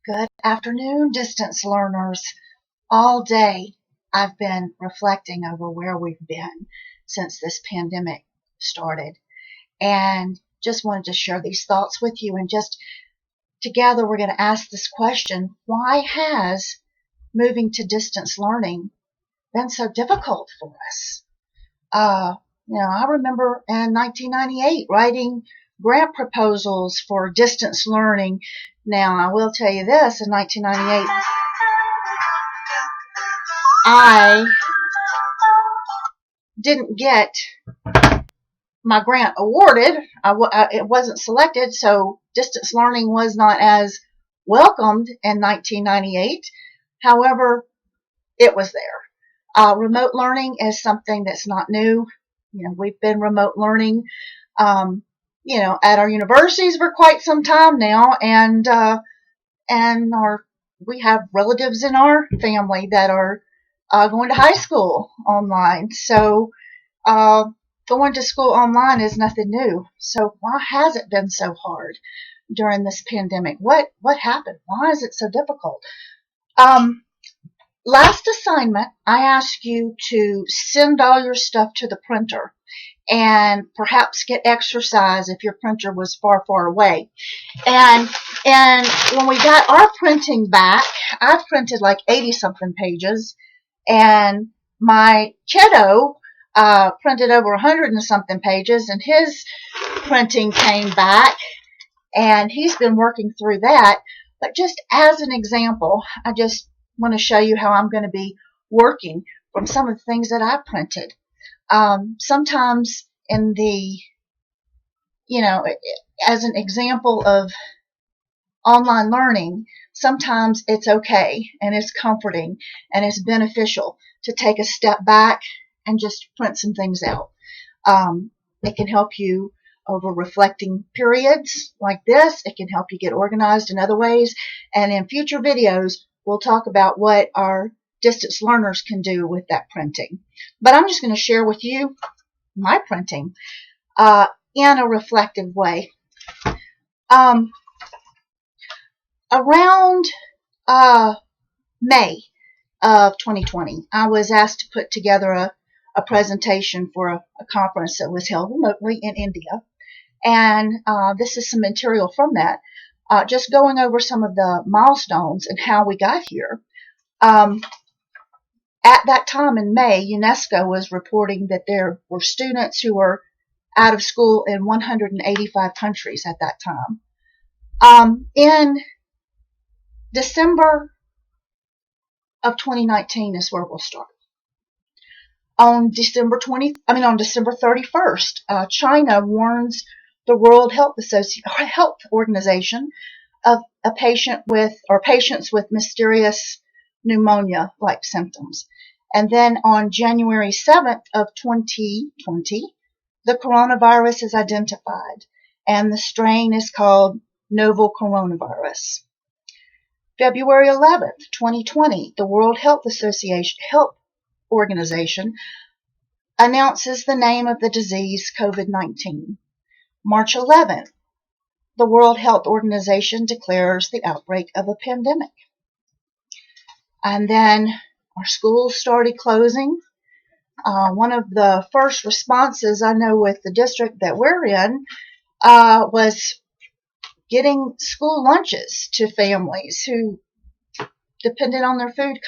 Good afternoon, distance learners. All day I've been reflecting over where we've been since this pandemic started, and just wanted to share these thoughts with you. And just together we're going to ask this question: why has moving to distance learning been so difficult for us? I remember in 1998 writing grant proposals for distance learning. Now, I will tell you this, in 1998, I didn't get my grant awarded. It wasn't selected, so distance learning was not as welcomed in 1998. However, it was there. Remote learning is something that's not new. We've been remote learning, at our universities for quite some time now, and we have relatives in our family that are going to high school online. So going to school online is nothing new. So why has it been so hard during this pandemic? What happened? Why is it so difficult? Last assignment, I asked you to send all your stuff to the printer and perhaps get exercise if your printer was far, far away. And when we got our printing back, I printed like 80-something pages, and my kiddo printed over 100 and something pages, and his printing came back, and he's been working through that. But just as an example, I just want to show you how I'm going to be working from some of the things that I printed. Sometimes in the, as an example of online learning, sometimes it's okay and it's comforting and it's beneficial to take a step back and just print some things out. It can help you over reflecting periods like this. It can help you get organized in other ways. And in future videos, we'll talk about what our distance learners can do with that printing. But I'm just going to share with you my printing in a reflective way. Around May of 2020, I was asked to put together a presentation for a conference that was held remotely in India. And this is some material from that, just going over some of the milestones and how we got here. At that time in May, UNESCO was reporting that there were students who were out of school in 185 countries at that time. In December of 2019 is where we'll start. On December 31st, China warns the World Health Organization of patients with mysterious pneumonia-like symptoms. And then on January 7th of 2020, the coronavirus is identified, and the strain is called novel coronavirus. February 11th, 2020, the World Health Organization announces the name of the disease Covid-19. March 11th, the World Health Organization declares the outbreak of a pandemic. And then our schools started closing. One of the first responses I know with the district that we're in was getting school lunches to families who depended on their food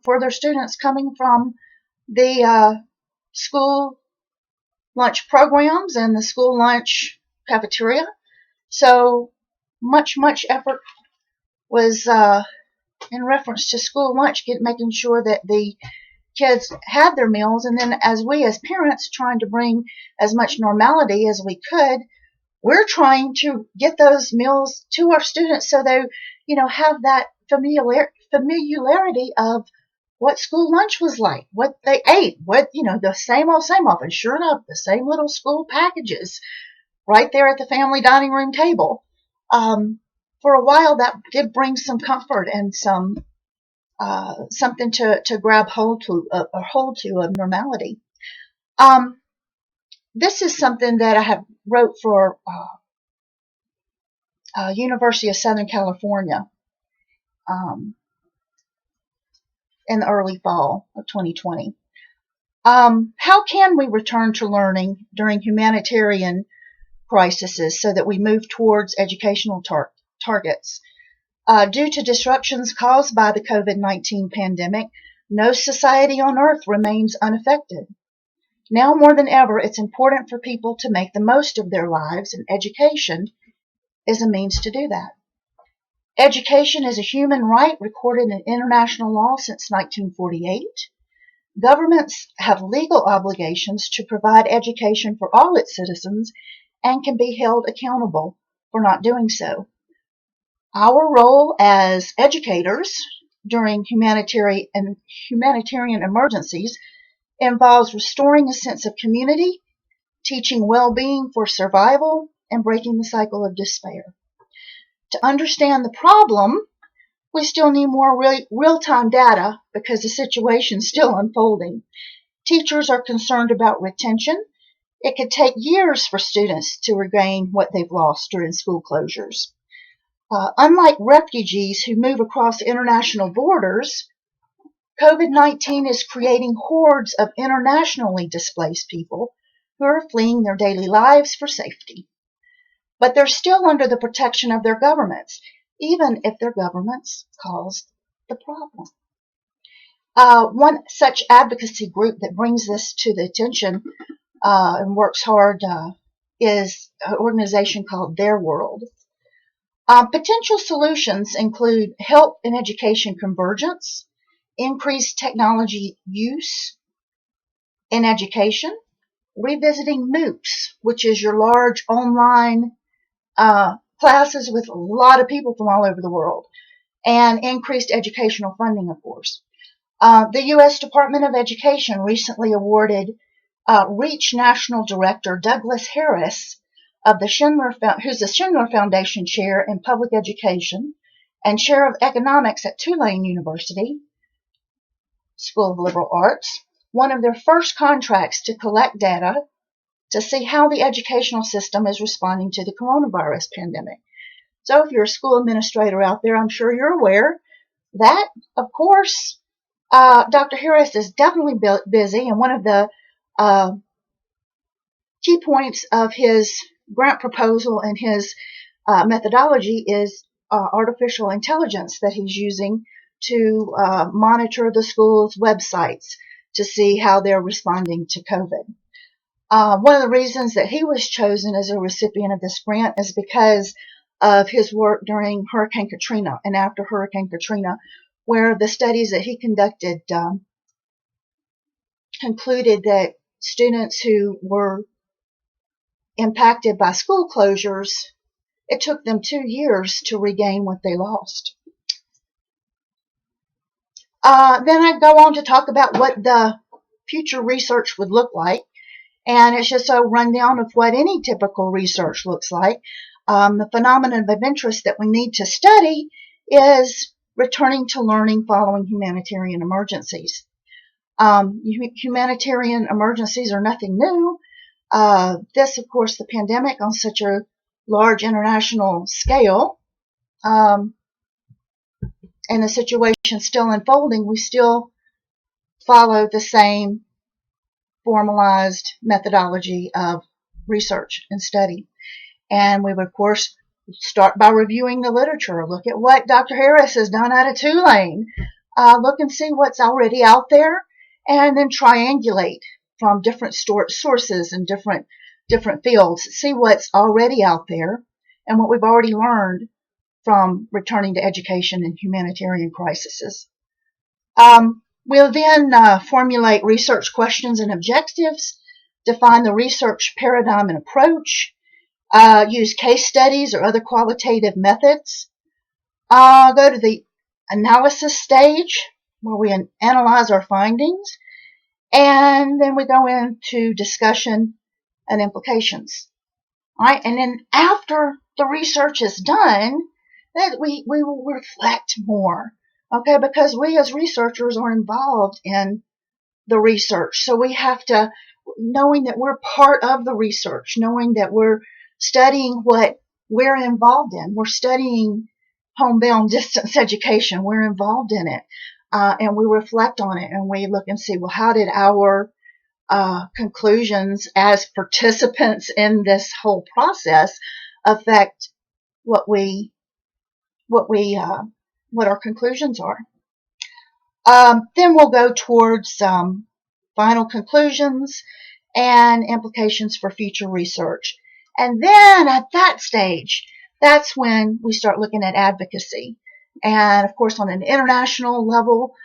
for their students coming from the school lunch programs and the school lunch cafeteria. So much effort was in reference to school lunch, making sure that the kids had their meals, and then as parents trying to bring as much normality as we could, we're trying to get those meals to our students so they, have that familiarity of what school lunch was like, what they ate, the same old. And sure enough, the same little school packages right there at the family dining room table. For a while, that did bring some comfort and some something to grab hold to of normality. This is something that I have wrote for University of Southern California, in the early fall of 2020. How can we return to learning during humanitarian crises so that we move towards educational targets? Due to disruptions caused by the COVID-19 pandemic, no society on earth remains unaffected. Now more than ever, it's important for people to make the most of their lives, and education is a means to do that. Education is a human right recorded in international law since 1948. Governments have legal obligations to provide education for all its citizens and can be held accountable for not doing so. Our role as educators during humanitarian emergencies involves restoring a sense of community, teaching well-being for survival, and breaking the cycle of despair. To understand the problem, we still need more real-time data because the situation is still unfolding. Teachers are concerned about retention. It could take years for students to regain what they've lost during school closures. Unlike refugees who move across international borders, COVID-19 is creating hordes of internationally displaced people who are fleeing their daily lives for safety. But they're still under the protection of their governments, even if their governments caused the problem. One such advocacy group that brings this to the attention and works hard is an organization called Their World. Potential solutions include help in education convergence, increased technology use in education, revisiting MOOCs, which is your large online classes with a lot of people from all over the world, and increased educational funding, of course. The U.S. Department of Education recently awarded REACH National Director Douglas Harris of the who's the Schindler Foundation Chair in Public Education and Chair of Economics at Tulane University School of Liberal Arts, one of their first contracts to collect data to see how the educational system is responding to the coronavirus pandemic. So if you're a school administrator out there, I'm sure you're aware that, of course, Dr. Harris is definitely busy, and one of the key points of his grant proposal and his methodology is artificial intelligence that he's using to monitor the school's websites to see how they're responding to COVID. One of the reasons that he was chosen as a recipient of this grant is because of his work during Hurricane Katrina and after Hurricane Katrina, where the studies that he conducted concluded that students who were impacted by school closures, it took them 2 years to regain what they lost. Then I go on to talk about what the future research would look like. And it's just a rundown of what any typical research looks like. The phenomenon of interest that we need to study is returning to learning following humanitarian emergencies. Humanitarian emergencies are nothing new. This, of course, the pandemic on such a large international scale, and the situation still unfolding, we still follow the same formalized methodology of research and study. And we would, of course, start by reviewing the literature. Look at what Dr. Harris has done out of Tulane. Look and see what's already out there, and then triangulate from different sources and different fields. See what's already out there and what we've already learned from returning to education in humanitarian crises. We'll then formulate research questions and objectives, define the research paradigm and approach, use case studies or other qualitative methods, go to the analysis stage where we analyze our findings, and then we go into discussion and implications. All right, and then after the research is done, that we will reflect more. Okay, because we as researchers are involved in the research. So we have to, knowing that we're part of the research, knowing that we're studying what we're involved in. We're studying homebound distance education. We're involved in it, and we reflect on it, and we look and see, well, how did our conclusions as participants in this whole process affect what our conclusions are. Then we'll go towards final conclusions and implications for future research. And then at that stage, that's when we start looking at advocacy. And of course, on an international level,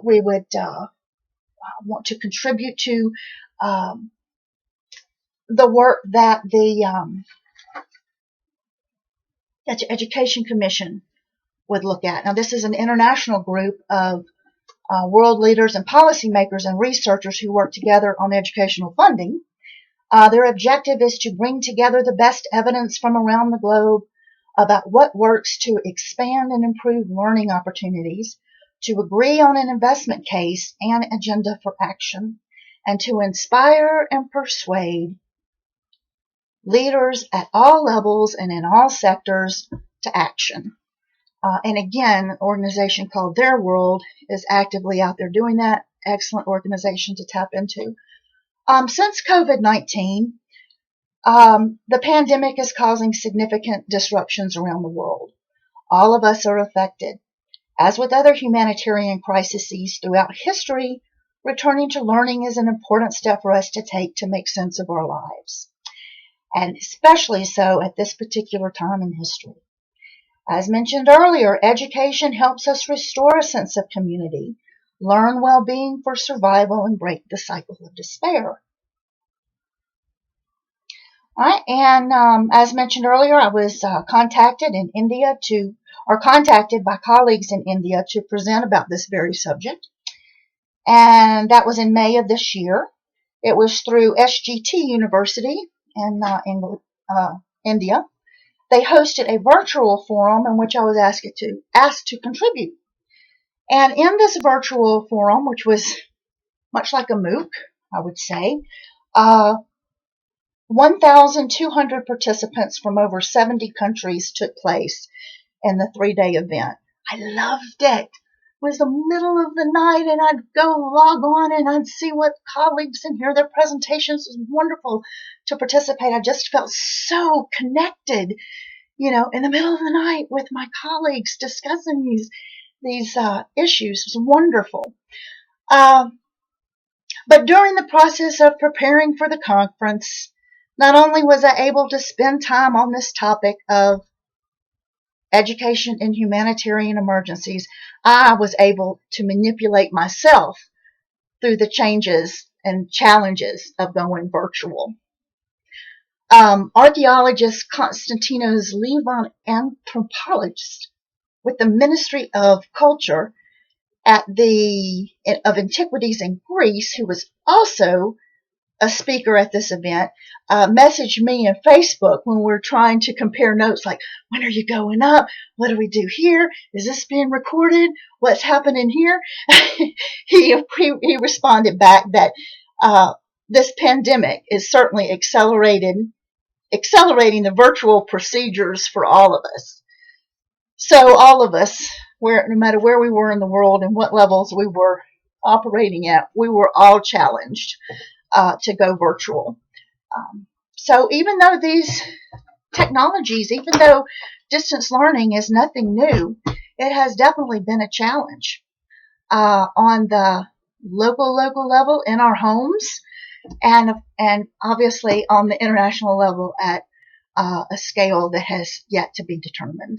we would want to contribute to the work that the Education Commission would look at. Now, this is an international group of world leaders and policymakers and researchers who work together on educational funding. Their objective is to bring together the best evidence from around the globe about what works to expand and improve learning opportunities, to agree on an investment case and agenda for action, and to inspire and persuade leaders at all levels and in all sectors to action. And again, an organization called Their World is actively out there doing that. Excellent organization to tap into. Since COVID-19, the pandemic is causing significant disruptions around the world. All of us are affected. As with other humanitarian crises throughout history, returning to learning is an important step for us to take to make sense of our lives, and especially so at this particular time in history. As mentioned earlier, education helps us restore a sense of community, learn well-being for survival, and break the cycle of despair. All right, and as mentioned earlier, I was contacted by colleagues in India to present about this very subject, and that was in May of this year. It was through SGT University in India. They hosted a virtual forum in which I was asked to contribute. And in this virtual forum, which was much like a MOOC, I would say, 1,200 participants from over 70 countries took place in the 3-day event. I loved it. It was the middle of the night, and I'd go log on and I'd see what colleagues and hear their presentations. It was wonderful to participate. I just felt so connected, in the middle of the night with my colleagues discussing these issues. It was wonderful. But during the process of preparing for the conference, not only was I able to spend time on this topic of education in humanitarian emergencies, I was able to manipulate myself through the changes and challenges of going virtual. Archaeologist Konstantinos Levon, anthropologist with the Ministry of Culture of Antiquities in Greece, who was also a speaker at this event, messaged me on Facebook when we were trying to compare notes, like, when are you going up? What do we do here? Is this being recorded? What's happening here? He responded back that this pandemic is certainly accelerating the virtual procedures for all of us. So all of us, no matter where we were in the world and what levels we were operating at, we were all challenged to go virtual. So even though these technologies, even though distance learning is nothing new, it has definitely been a challenge on the local level in our homes, and obviously on the international level at a scale that has yet to be determined.